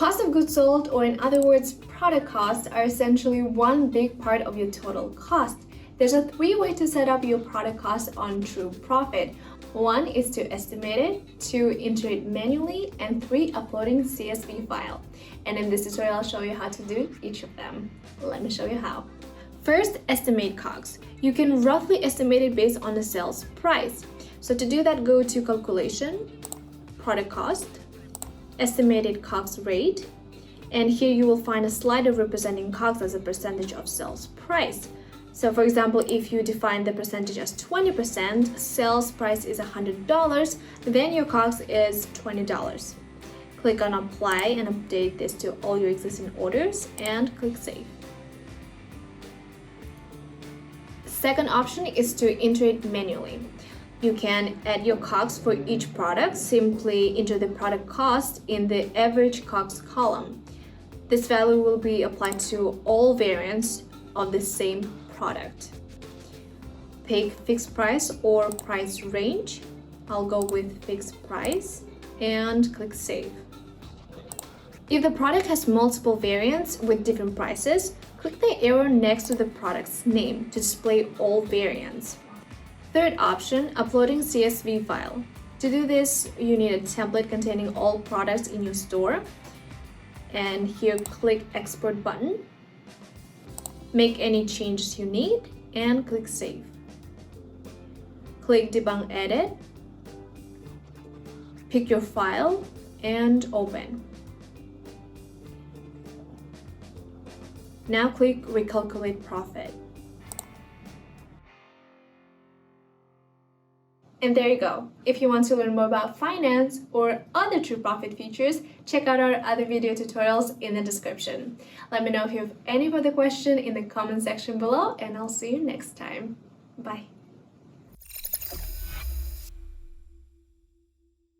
Cost of goods sold, or in other words, product costs, are essentially one big part of your total cost. There's a 3-way to set up your product cost on TrueProfit. 1 is to estimate it, 2 enter it manually, and 3 uploading CSV file. And in this tutorial, I'll show you how to do each of them. Let me show you how. First, estimate COGS. You can roughly estimate it based on the sales price. So to do that, go to Calculation, Product Cost, Estimated COGS Rate, and here you will find a slider representing COGS as a percentage of sales price. So for example, if you define the percentage as 20%, sales price is $100, then your COGS is $20. Click on Apply and update this to all your existing orders and click Save. Second option is to enter it manually. You can add your COGS for each product. Simply enter the product cost in the average COGS column. This value will be applied to all variants of the same product. Pick fixed price or price range. I'll go with fixed price and click Save. If the product has multiple variants with different prices, click the arrow next to the product's name to display all variants. Third option, uploading CSV file. To do this, you need a template containing all products in your store. And here, click Export button. Make any changes you need and click Save. Click Debug Edit. Pick your file and open. Now click Recalculate Profit. And there you go. If you want to learn more about finance or other TrueProfit features, check out our other video tutorials in the description. Let me know if you have any further question in the comment section below, and I'll see you next time. Bye.